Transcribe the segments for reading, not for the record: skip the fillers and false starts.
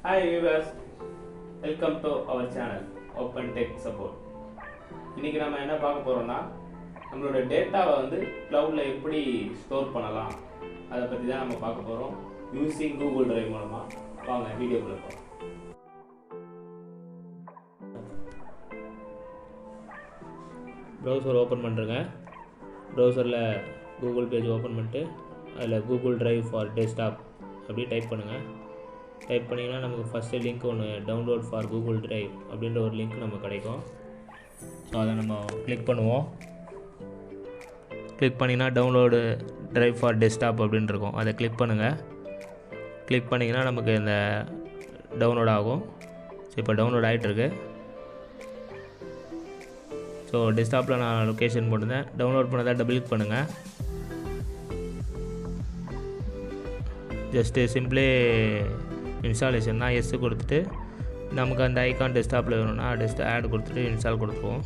Hi viewers, welcome to our channel Open Tech Support. இன்னைக்கு நம்ம என்ன பார்க்க போறோம்னா நம்மளோட டேட்டாவை வந்து cloudல எப்படி ஸ்டோர் பண்ணலாம் அதை பத்தி தான் நம்ம பார்க்க போறோம் using Google Drive மூலமா. வாங்க வீடியோக்குள்ள போலாம். browser ஓபன் பண்றேங்க. browserல Google page ஓபன் பண்ணிட்டு அதுல Google Drive for desktop அப்படி டைப் பண்ணுங்க. டைப் பண்ணிங்கன்னா நமக்கு ஃபஸ்ட்டு லிங்க் ஒன்று டவுன்லோட் ஃபார் கூகுள் ட்ரைவ் அப்படின்ற ஒரு லிங்க் நமக்கு கிடைக்கும். ஸோ அதை நம்ம கிளிக் பண்ணுவோம். கிளிக் பண்ணிங்கன்னா டவுன்லோடு ட்ரைவ் ஃபார் டெஸ்க்டாப் அப்படின்னு இருக்கும். அதை கிளிக் பண்ணுங்கள். கிளிக் பண்ணிங்கன்னா நமக்கு இந்த டவுன்லோட் ஆகும். ஸோ இப்போ டவுன்லோட் ஆகிட்டுருக்கு. ஸோ டெஸ்க்டாப்பில் நான் லொக்கேஷன் போட்டிருந்தேன். டவுன்லோட் பண்ணதை டபுள் கிளிக் பண்ணுங்கள். ஜஸ்ட்டு சிம்பிளே இன்ஸ்டாலேஷன் தான் எஸ் கொடுத்துட்டு நமக்கு அந்த ஐகான் டெஸ்க்டாப்பில் வேணும்னா ஆட் கொடுத்துட்டு இன்ஸ்டால் கொடுத்துருவோம்.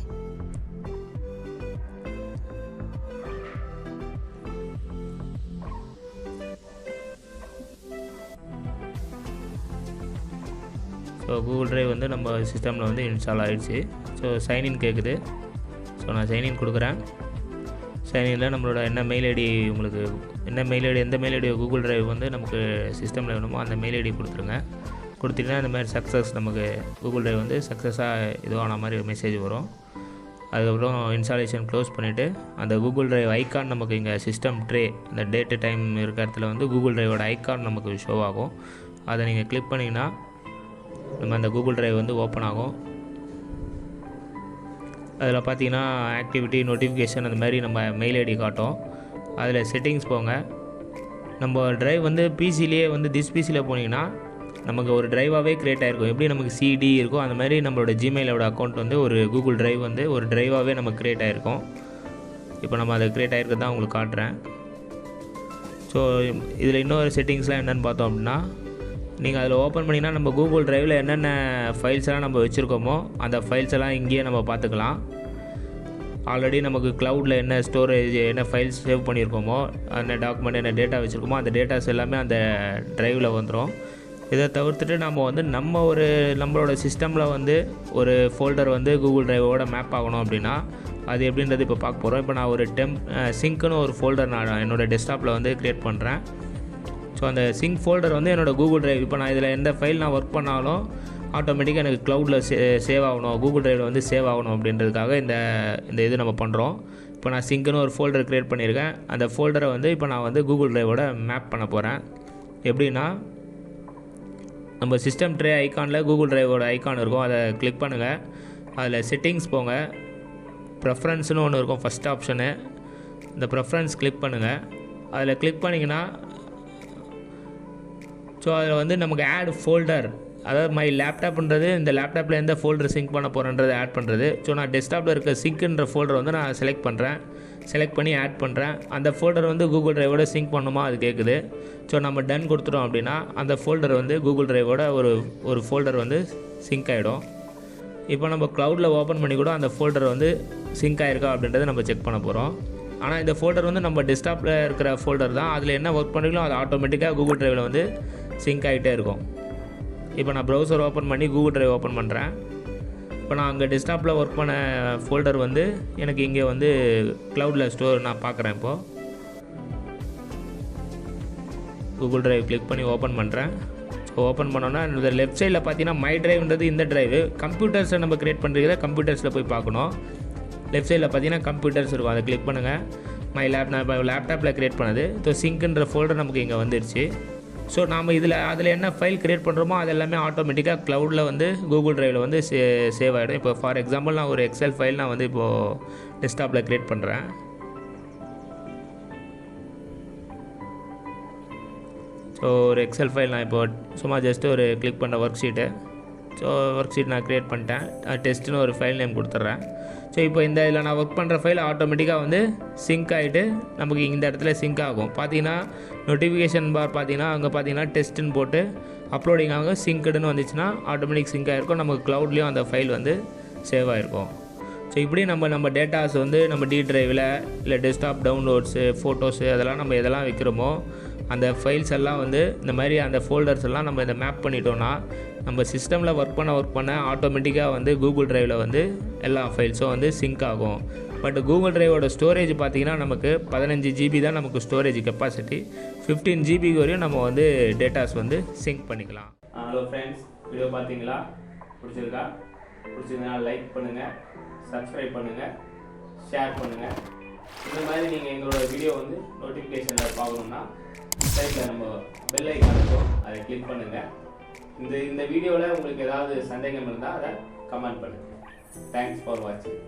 ஸோ கூகுள் ட்ரைவ் வந்து நம்ம சிஸ்டமில் வந்து இன்ஸ்டால் ஆகிடுச்சு. ஸோ சைன்இன் கேட்குது. ஸோ நான் சைன்இன் கொடுக்குறேன். சைன்இனில் நம்மளோட என்ன மெயில் ஐடி உங்களுக்கு என்ன மெயில் ஐடி எந்த மெயில் ஐடி கூகுள் ட்ரைவ் வந்து நமக்கு சிஸ்டமில் வேணுமோ அந்த மெயில் ஐடி கொடுத்துருங்க. கொடுத்தீங்கன்னா இந்த மாதிரி சக்ஸஸ் நமக்கு கூகுள் ட்ரைவ் வந்து சக்ஸஸாக இதுவான மாதிரி மெசேஜ் வரும். அதுக்கப்புறம் இன்ஸ்டாலேஷன் க்ளோஸ் பண்ணிவிட்டு அந்த கூகுள் ட்ரைவ் ஐக்கான் நமக்கு இங்கே சிஸ்டம் ட்ரே இந்த டேட்டு டைம் இருக்கிற இடத்துல வந்து கூகுள் ட்ரைவோட ஐக்கான் நமக்கு ஷோ ஆகும். அதை நீங்கள் கிளிக் பண்ணிங்கன்னா நம்ம அந்த கூகுள் ட்ரைவ் வந்து ஓப்பன் ஆகும். அதில் பார்த்தீங்கன்னா ஆக்டிவிட்டி நோட்டிஃபிகேஷன் அந்த மாதிரி நம்ம மெயில் ஐடி காட்டும். அதில் செட்டிங்ஸ் போங்க. நம்ம ட்ரைவ் வந்து பிசிலேயே வந்து பிசியில் போனீங்கன்னா நமக்கு ஒரு ட்ரைவாகவே க்ரியேட் ஆகிருக்கும். எப்படி நமக்கு சிடி இருக்கும் அந்த மாதிரி நம்மளோட ஜிமெயிலோட அக்கௌண்ட் வந்து ஒரு கூகுள் ட்ரைவ் வந்து ஒரு ட்ரைவாகவே நமக்கு க்ரியேட் ஆகிருக்கும். இப்போ நம்ம அதை க்ரியேட் ஆகிருக்கிறது தான் உங்களுக்கு காட்டுறேன். ஸோ இதில் இன்னொரு செட்டிங்ஸ்லாம் என்னென்னு பார்த்தோம் அப்படின்னா நீங்கள் அதில் ஓப்பன் பண்ணிங்கன்னா நம்ம கூகுள் ட்ரைவில் என்னென்ன ஃபைல்ஸ் எல்லாம் நம்ம வச்சுருக்கோமோ அந்த ஃபைல்ஸ் எல்லாம் இங்கேயே நம்ம பார்த்துக்கலாம். ஆல்ரெடி நமக்கு க்ளவுடில் என்ன ஸ்டோரேஜ் என்ன ஃபைல்ஸ் சேவ் பண்ணியிருக்கோமோ என்ன டாக்குமெண்ட் என்ன டேட்டா வச்சுருக்கோமோ அந்த டேட்டாஸ் எல்லாமே அந்த ட்ரைவில் வந்துடும். இதை தவிர்த்துட்டு நம்ம வந்து நம்மளோட சிஸ்டமில் வந்து ஒரு ஃபோல்டர் வந்து கூகுள் ட்ரைவோட மேப் ஆகணும் அப்படின்னா அது எப்படின்றது இப்போ பார்க்க போகிறோம். இப்போ நான் ஒரு சிங்க்குன்னு ஒரு ஃபோல்டர் நான் என்னோடய டெஸ்க்டாப்பில் வந்து க்ரியேட் பண்ணுறேன். ஸோ அந்த சிங்க் ஃபோல்டர் வந்து என்னோடய கூகுள் ட்ரைவ் இப்போ நான் இதில் எந்த ஃபைல் நான் ஒர்க் பண்ணாலும் ஆட்டோமேட்டிக்காக எனக்கு க்ளவுடில் சேவ் ஆகணும் கூகுள் ட்ரைவில் வந்து சேவ் ஆகணும் அப்படின்றதுக்காக இந்த இது நம்ம பண்ணுறோம். இப்போ நான் சிங்க்குன்னு ஒரு ஃபோல்டர் க்ரியேட் பண்ணியிருக்கேன். அந்த ஃபோல்டரை வந்து இப்போ நான் வந்து கூகுள் ட்ரைவோட மேப் பண்ண போகிறேன். எப்படின்னா நம்ம சிஸ்டம் ட்ரே ஐக்கானில் கூகுள் ட்ரைவோட ஐக்கான் இருக்கும். அதை கிளிக் பண்ணுங்கள். அதில் செட்டிங்ஸ் போங்க. ப்ரெஃபரன்ஸ்னு ஒன்று இருக்கும் ஃபஸ்ட் ஆப்ஷனு. இந்த ப்ரெஃபரன்ஸ் கிளிக் பண்ணுங்கள். அதில் கிளிக் பண்ணிங்கன்னா ஸோ அதில் வந்து நமக்கு ஆட் ஃபோல்டர் அதாவது மை லேப்டாப்ன்றது இந்த லேப்டாப்பில் எந்த ஃபோல்டர் சிங்க் பண்ண போகிறேன்றது ஆட் பண்ணுறது. ஸோ நான் டெஸ்க்டாப்பில் இருக்க சிங்க்ன்ற ஃபோல்டர் வந்து நான் செலக்ட் பண்ணுறேன். செலக்ட் பண்ணி ஆட் பண்ணுறேன். அந்த ஃபோல்டர் வந்து கூகுள் ட்ரைவோட சிங்க் பண்ணுமா அது கேட்குது. ஸோ நம்ம டன் கொடுத்துட்டோம் அப்படின்னா அந்த ஃபோல்டர் வந்து கூகுள் ட்ரைவோட ஒரு ஃபோல்டர் வந்து சிங்க் ஆகிடும். இப்போ நம்ம க்ளவுடில் ஓப்பன் பண்ணி கூட அந்த ஃபோல்டர் வந்து சிங்க் ஆகிருக்கா அப்படின்றத நம்ம செக் பண்ண போகிறோம். ஆனால் இந்த ஃபோல்டர் வந்து நம்ம டெஸ்க்டாப்பில் இருக்கிற ஃபோல்டர் தான். அதில் என்ன ஒர்க் பண்ணுறீங்களோ அது ஆட்டோமேட்டிக்காக கூகுள் ட்ரைவில் வந்து சிங்க் ஆகிட்டே இருக்கும். இப்போ நான் ப்ரௌசர் ஓப்பன் பண்ணி கூகுள் ட்ரைவ் ஓப்பன் பண்ணுறேன். இப்போ நான் அங்கே டெஸ்க்டாப்பில் ஒர்க் பண்ண ஃபோல்டர் வந்து எனக்கு இங்கே வந்து க்ளவுடில் ஸ்டோர் நான் பார்க்குறேன். இப்போது கூகுள் ட்ரைவ் கிளிக் பண்ணி ஓப்பன் பண்ணுறேன். ஸோ ஓப்பன் பண்ணோன்னா இந்த லெஃப்ட் சைடில் பார்த்தீங்கன்னா மை ட்ரைவ்ன்றது இந்த ட்ரைவு. கம்ப்யூட்டர்ஸை நம்ம க்ரியேட் பண்ணுறத கம்ப்யூட்டர்ஸில் போய் பார்க்கணும். லெஃப்ட் சைடில் பார்த்தீங்கன்னா கம்ப்யூட்டர்ஸ் இருக்கும். அதை கிளிக் பண்ணுங்கள். நான் லேப்டாப்பில் க்ரியேட் பண்ணது. ஸோ சிங்க்ன்ற ஃபோல்டர் நமக்கு இங்கே வந்துடுச்சு. ஸோ நாம் அதில் என்ன ஃபைல் க்ரியேட் பண்ணுறோமோ அது எல்லாமே ஆட்டோமேட்டிக்காக க்ளவுடில் வந்து கூகுள் ட்ரைவில் வந்து சேவ் ஆகிடும். இப்போ ஃபார் எக்ஸாம்பிள் நான் ஒரு எக்ஸல் ஃபைல் நான் வந்து இப்போது டெஸ்க்டாப்பில் க்ரியேட் பண்ணுறேன். ஸோ ஒரு எக்ஸல் ஃபைல் நான் இப்போ சும்மா ஜஸ்ட்டு ஒரு கிளிக் பண்ண work sheet. So work sheet நான் க்ரியேட் பண்ணிட்டேன். டெஸ்ட்டுன்னு ஒரு ஃபைல் நேம் கொடுத்துட்றேன். ஸோ இப்போ இதில் நான் ஒர்க் பண்ணுற ஃபைல் ஆட்டோமேட்டிக்காக வந்து சிங்க் ஆகிட்டு நமக்கு இந்த இடத்துல சிங்க் ஆகும். பார்த்தீங்கன்னா நோட்டிஃபிகேஷன் பார் பார்த்தீங்கன்னா அங்கே பார்த்தீங்கன்னா டெஸ்ட்டுன்னு போட்டு அப்லோடிங் ஆகும். சிங்க்டுன்னு வந்துச்சுன்னா ஆட்டோமேட்டிக் சிங்க் ஆகிருக்கும். நமக்கு க்ளவுட்லேயும் அந்த ஃபைல் வந்து சேவ் ஆகிருக்கும். ஸோ இப்படி நம்ம டேட்டாஸ் வந்து நம்ம டி ட்ரைவில் இல்லை டெஸ்க்டாப் டவுன்லோட்ஸு ஃபோட்டோஸு அதெல்லாம் நம்ம எதெல்லாம் வைக்கிறோமோ அந்த ஃபைல்ஸ் எல்லாம் வந்து இந்த மாதிரி அந்த ஃபோல்டர்ஸ் எல்லாம் நம்ம இதை மேப் பண்ணிட்டோன்னா நம்ம சிஸ்டமில் ஒர்க் பண்ண ஆட்டோமேட்டிக்காக வந்து கூகுள் ட்ரைவில் வந்து எல்லா ஃபைல்ஸும் வந்து சிங்க் ஆகும். பட் கூகுள் ட்ரைவோட ஸ்டோரேஜ் பார்த்திங்கன்னா நமக்கு 15 GB தான் நமக்கு ஸ்டோரேஜ் கெப்பாசிட்டி. 15 GB வரையும் நம்ம வந்து டேட்டாஸ் வந்து சிங்க் பண்ணிக்கலாம். ஹலோ ஃப்ரெண்ட்ஸ், வீடியோ பார்த்தீங்களா? பிடிச்சிருந்தா லைக் பண்ணுங்கள், சப்ஸ்கிரைப் பண்ணுங்கள், ஷேர் பண்ணுங்கள். இந்த மாதிரி நீங்கள் எங்களோட வீடியோ வந்து நோட்டிஃபிகேஷனில் பார்க்கணுன்னா சைட்டில் நம்ம பெல் ஐக்கான் இருக்கும், அதை கிளிக் பண்ணுங்கள். இந்த வீடியோவில் உங்களுக்கு ஏதாவது சந்தேகம் இருந்தால் அதை கமெண்ட் பண்ணுங்கள். தேங்க்ஸ் ஃபார் வாட்சிங்.